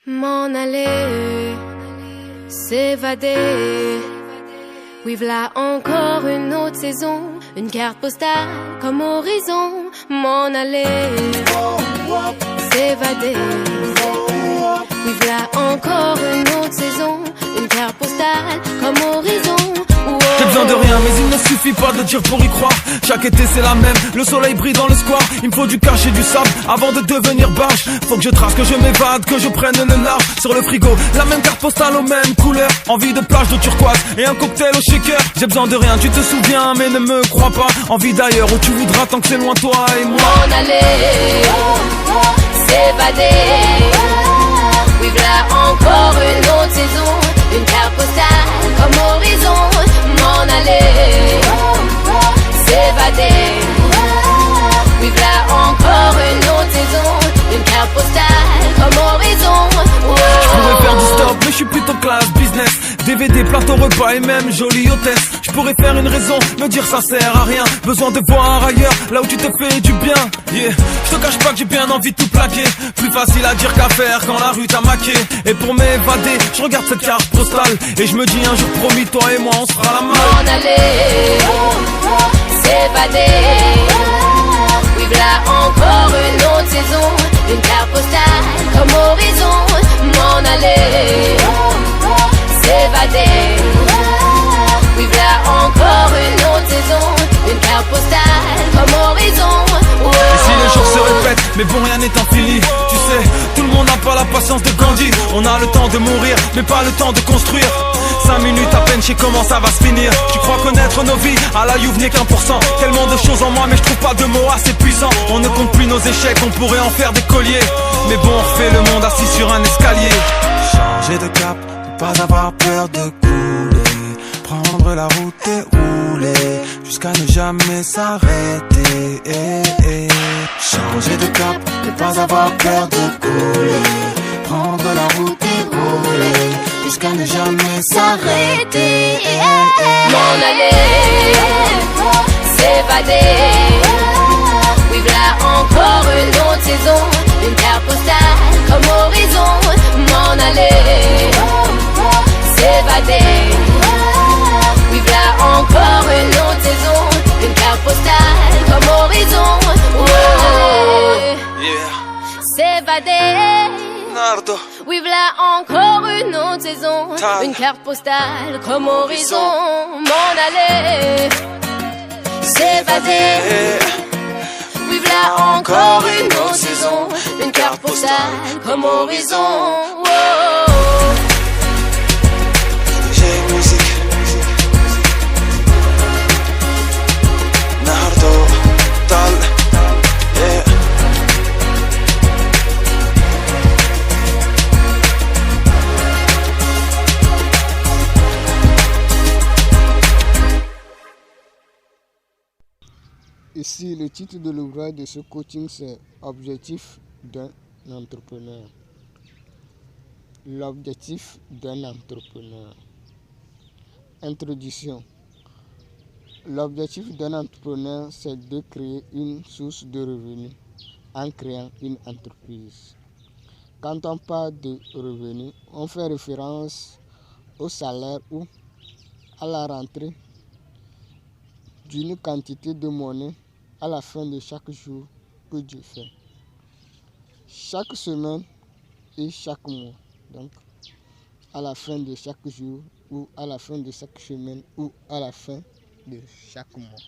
M'en aller, s'évader. Oui, v'là encore une autre saison, une carte postale comme horizon. M'en aller, s'évader. Oui, v'là encore une autre saison, une carte postale comme horizon. J'ai besoin de rien, mais il ne suffit pas de dire pour y croire. Chaque été c'est la même, le soleil brille dans le square. Il me faut du cash et du sable avant de devenir barge. Faut que je trace, que je m'évade, que je prenne le large. Sur le frigo, la même carte postale aux mêmes couleurs. Envie de plage de turquoise et un cocktail au shaker. J'ai besoin de rien, tu te souviens mais ne me crois pas. Envie d'ailleurs où tu voudras tant que c'est loin toi et moi. M'en aller, s'évader. Oui, v'là encore une autre saison, une carte postale comme horizon. M'en aller, s'évader. Oui, v'là encore une autre saison, une carte postale comme horizon. Je pourrais faire du stop, mais je suis plutôt classe business. DVD, plateau repas et même jolie hôtesse. Je pourrais faire une raison, me dire ça sert à rien. Besoin de voir ailleurs, là où tu te fais du bien. Yeah, je te cache pas que j'ai bien envie de tout plaquer. Plus facile à dire qu'à faire quand la rue t'a maqué. Et pour m'évader, je regarde cette carte postale et je me dis un jour promis, toi et moi on se fera la malle. M'en aller, s'évader. Oui, v'là encore une autre saison, une carte postale comme horizon. M'en aller, s'évader. Oui, v'là encore une autre saison, une carte postale comme horizon. Et si les jours se répètent, mais bon rien n'est infini. Tu sais, tout le monde n'a pas la patience de Gandhi. On a le temps de mourir, mais pas le temps de construire. 5 minutes à peine, je sais comment ça va se finir. Tu crois connaître nos vies, à la Youve n'est qu'1%. Tellement de choses en moi, mais je trouve pas de mots assez puissants. On ne compte plus nos échecs, on pourrait en faire des colliers. Mais bon, on refait le monde assis sur un escalier. Changer de cap, ne pas avoir peur de couler. Prendre la route et rouler jusqu'à ne jamais s'arrêter. Changer de cap, ne pas avoir peur de couler. Prendre la route et rouler jusqu'à ne jamais s'arrêter. M'en aller, s'évader. Oui, v'là encore une autre saison, une carte postale comme horizon. M'en aller, s'évader. Oui, v'là encore une autre saison, une carte postale comme horizon. S'évader. Nardo, Oui, v'là encore une autre saison, Tal. une carte postale comme horizon. M'en aller, s'évader. Oui, v'là encore une autre saison, une carte postale comme horizon. j'ai musique. Nardo, Tal, yeah. Ici, le titre de l'ouvrage de ce coaching, c'est Objectif d'un entrepreneur. L'objectif d'un entrepreneur. Introduction. L'objectif d'un entrepreneur, c'est de créer une source de revenus en créant une entreprise. Quand on parle de revenus, on fait référence au salaire ou à la rentrée d'une quantité de monnaie à la fin de chaque jour que Dieu fait. Chaque semaine et chaque mois. Donc, à la fin de chaque jour ou à la fin de chaque semaine ou à la fin de chaque mois.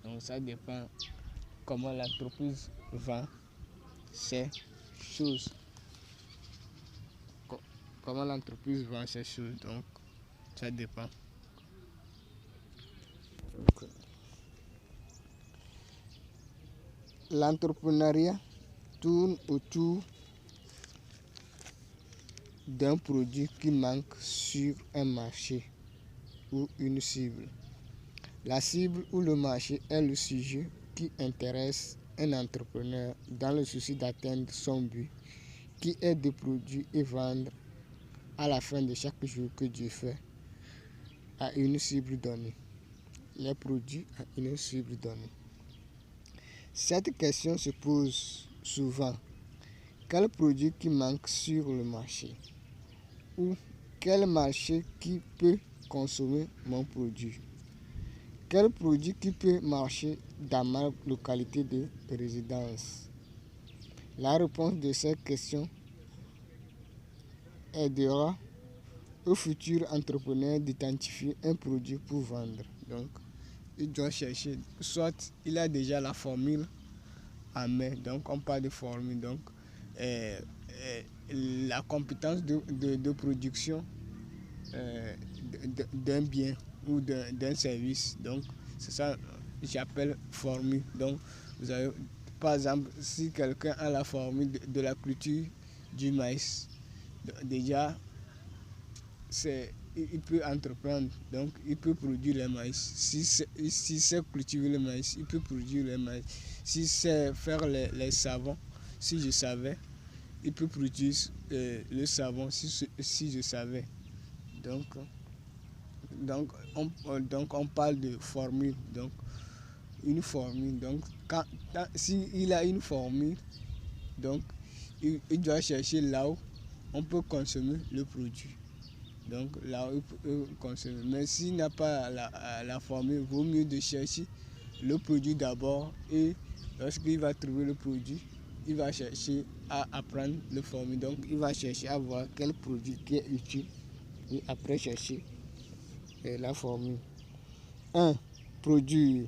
Donc, ça dépend comment l'entreprise vend ses choses. Comment l'entreprise vend ses choses. Donc, ça dépend. L'entrepreneuriat tourne autour d'un produit qui manque sur un marché ou une cible. La cible ou le marché est le sujet qui intéresse un entrepreneur dans le souci d'atteindre son but, qui est de produire et vendre à la fin de chaque jour que Dieu fait à une cible donnée. Les produits à une cible donnée. Cette question se pose souvent. quel produit qui manque sur le marché ou quel marché qui peut consommer mon produit. Quel produit qui peut marcher dans ma localité de résidence? La réponse de cette question aidera au futur entrepreneur d'identifier un produit pour vendre. Donc, il doit chercher, soit il a déjà la formule en main, donc on parle de formule, donc la compétence de production d'un bien ou d'un service. Donc, c'est ça que j'appelle formule. Donc, vous avez, par exemple, si quelqu'un a la formule de la culture du maïs, déjà, il peut entreprendre, donc il peut produire le maïs. Si c'est cultiver le maïs, il peut produire le maïs. Si c'est faire les savons, si je savais, il peut produire le savon si je savais. Donc on parle de formule. Donc une formule. Donc s'il a une formule, donc il doit chercher là où on peut consommer le produit. Donc là où il peut consommer. Mais s'il n'a pas la formule, il vaut mieux de chercher le produit d'abord, et lorsqu'il va trouver le produit, il va chercher à apprendre le formule. Donc il va chercher à voir quel produit qui est utile et après chercher la formule. 1. Produire.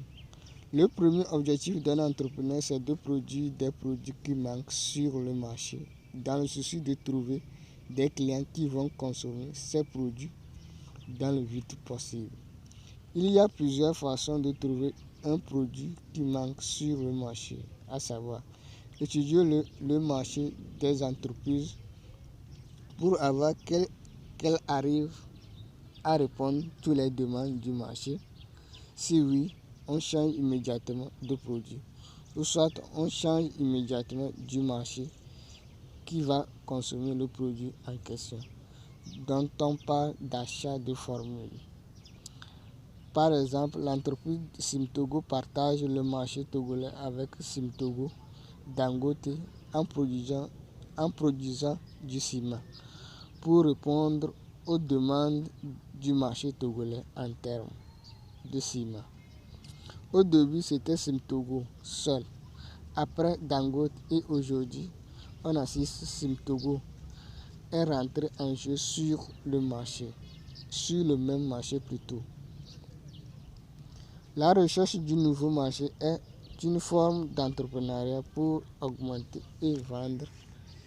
Le premier objectif d'un entrepreneur, c'est de produire des produits qui manquent sur le marché, dans le souci de trouver des clients qui vont consommer ces produits dans le vite possible. Il y a plusieurs façons de trouver un produit qui manque sur le marché, à savoir étudier le marché des entreprises pour avoir qu'elles arrivent à répondre à toutes les demandes du marché. Si oui, on change immédiatement de produit, ou soit on change immédiatement du marché qui va consommer le produit en question, dont on parle d'achat de formule. Par exemple, l'entreprise Simtogo partage le marché togolais avec Simtogo Dangote en produisant du ciment pour répondre aux demandes du marché togolais en termes de ciment. Au début, c'était Simtogo seul. Après Dangote et aujourd'hui, on assiste Simtogo est rentré en jeu sur le marché, sur le même marché plutôt. La recherche du nouveau marché est une forme d'entrepreneuriat pour augmenter et vendre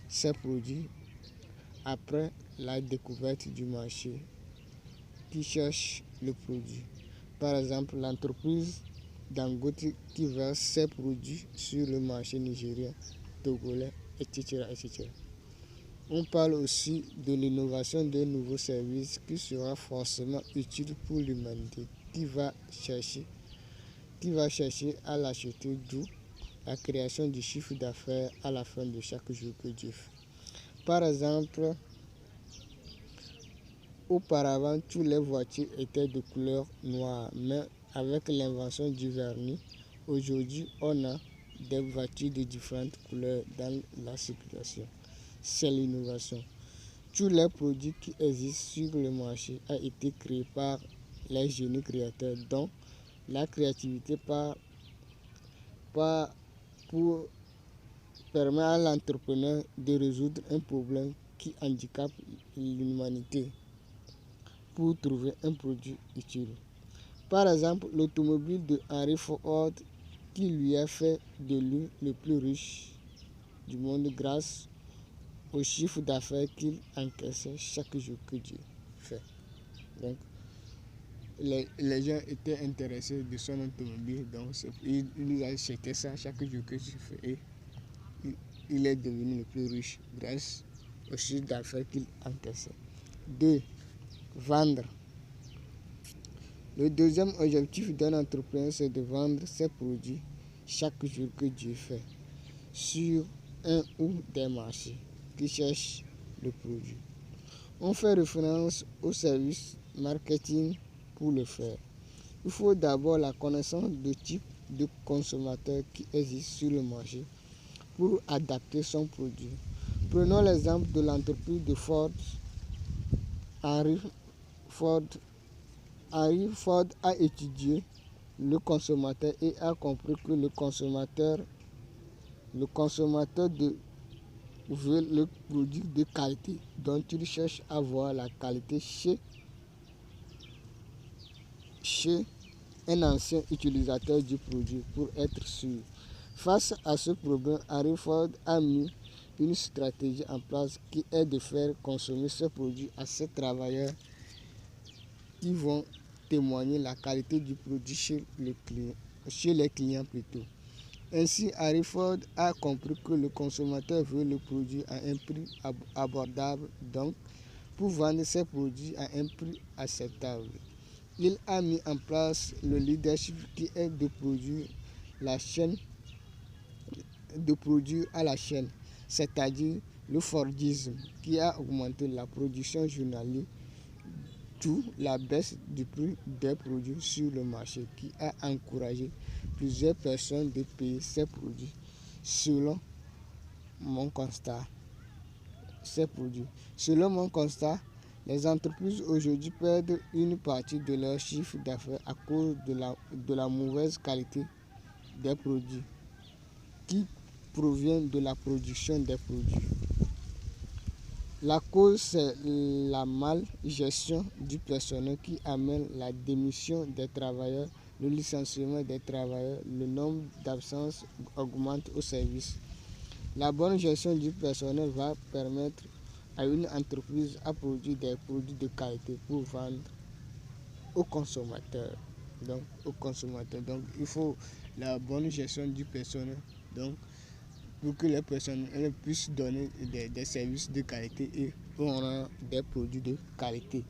ses produits après la découverte du marché qui cherche le produit. Par exemple, l'entreprise Dangote qui vend ses produits sur le marché nigérien, togolais, etc., etc. On parle aussi de l'innovation d'un nouveau service qui sera forcément utile pour l'humanité, qui va chercher à l'acheter, d'où la création du chiffre d'affaires à la fin de chaque jour que Dieu fait. Par exemple, auparavant, toutes les voitures étaient de couleur noire, mais avec l'invention du vernis, aujourd'hui, on a des voitures de différentes couleurs dans la circulation. C'est l'innovation. Tous les produits qui existent sur le marché ont été créés par les génies créateurs, dont la créativité pour permettre à l'entrepreneur de résoudre un problème qui handicape l'humanité pour trouver un produit utile. Par exemple, l'automobile de Henry Ford qui lui a fait de lui le plus riche du monde grâce au chiffre d'affaires qu'il encaissait chaque jour que Dieu fait. Donc, les gens étaient intéressés de son automobile, donc il a acheté ça chaque jour que Dieu fait. Et il est devenu le plus riche grâce au chiffre d'affaires qu'il encaissait. 2. Vendre. Le deuxième objectif d'un entrepreneur, c'est de vendre ses produits chaque jour que Dieu fait sur un ou des marchés qui cherchent le produit. On fait référence au service marketing pour le faire. Il faut d'abord la connaissance du type de consommateur qui existe sur le marché pour adapter son produit. Prenons l'exemple de l'entreprise de Ford. Henry Ford a étudié le consommateur et a compris que le consommateur veut le produit de qualité, dont il cherche à voir la qualité chez un ancien utilisateur du produit pour être sûr. Face à ce problème, Henry Ford a mis une stratégie en place qui est de faire consommer ce produit à ses travailleurs qui vont témoigner la qualité du produit chez les clients plutôt. Ainsi, Henry Ford a compris que le consommateur veut le produit à un prix abordable, donc pour vendre ses produits à un prix acceptable. Il a mis en place le leadership qui est de produire à la chaîne, c'est-à-dire le Fordisme qui a augmenté la production journalière, d'où la baisse du prix des produits sur le marché qui a encouragé plusieurs personnes de payer ces produits. Selon mon constat, les entreprises aujourd'hui perdent une partie de leur chiffre d'affaires à cause de la mauvaise qualité des produits qui provient de la production des produits. La cause, c'est la malgestion du personnel qui amène la démission des travailleurs, le licenciement des travailleurs, le nombre d'absences augmente au service. La bonne gestion du personnel va permettre à une entreprise à produire des produits de qualité pour vendre aux consommateurs. Donc, il faut la bonne gestion du personnel. Donc, pour que les personnes puissent donner des services de qualité et auront des produits de qualité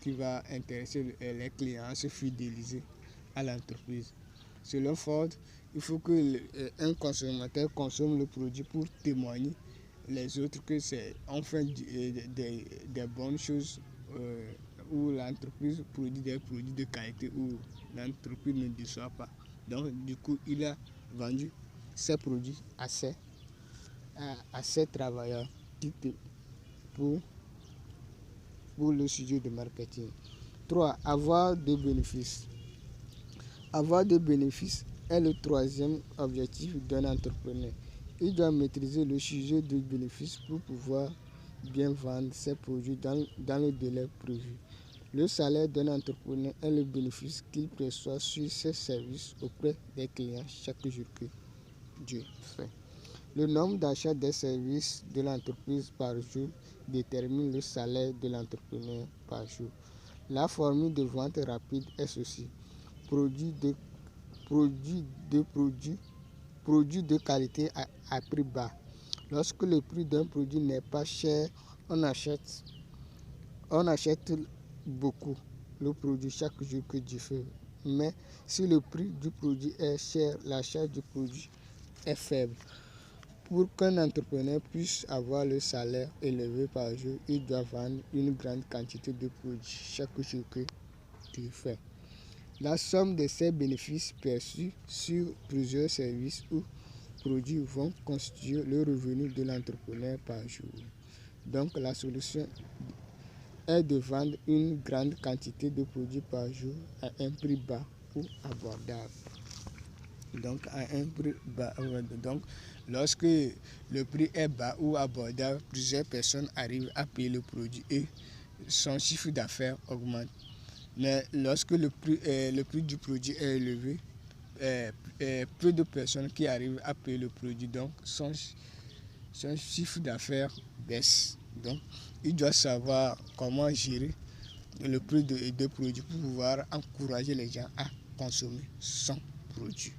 qui va intéresser les clients à se fidéliser à l'entreprise. Selon Ford, il faut que un consommateur consomme le produit pour témoigner les autres que c'est enfin des bonnes choses où l'entreprise produit des produits de qualité où l'entreprise ne déçoit pas. Donc du coup, il a vendu ses produits à ses travailleurs pour le sujet de marketing. 3. Avoir des bénéfices. Avoir des bénéfices est le troisième objectif d'un entrepreneur. Il doit maîtriser le sujet de bénéfices pour pouvoir bien vendre ses produits dans le délai prévu. Le salaire d'un entrepreneur est le bénéfice qu'il perçoit sur ses services auprès des clients chaque jour que Dieu fait. Le nombre d'achats des services de l'entreprise par jour détermine le salaire de l'entrepreneur par jour. La formule de vente rapide est ceci: produit de qualité à prix bas. Lorsque le prix d'un produit n'est pas cher, on achète beaucoup le produit chaque jour que Dieu fait. Mais si le prix du produit est cher, l'achat du produit est faible. Pour qu'un entrepreneur puisse avoir le salaire élevé par jour, il doit vendre une grande quantité de produits chaque jour que Dieu fait. La somme de ces bénéfices perçus sur plusieurs services ou produits vont constituer le revenu de l'entrepreneur par jour. Donc la solution est de vendre une grande quantité de produits par jour à un prix bas ou abordable. Donc à un prix bas. Donc lorsque le prix est bas ou abordable, plusieurs personnes arrivent à payer le produit et son chiffre d'affaires augmente. Mais lorsque le prix du produit est élevé, peu de personnes qui arrivent à payer le produit, donc son chiffre d'affaires baisse. Donc il doit savoir comment gérer le prix de produits pour pouvoir encourager les gens à consommer son produit.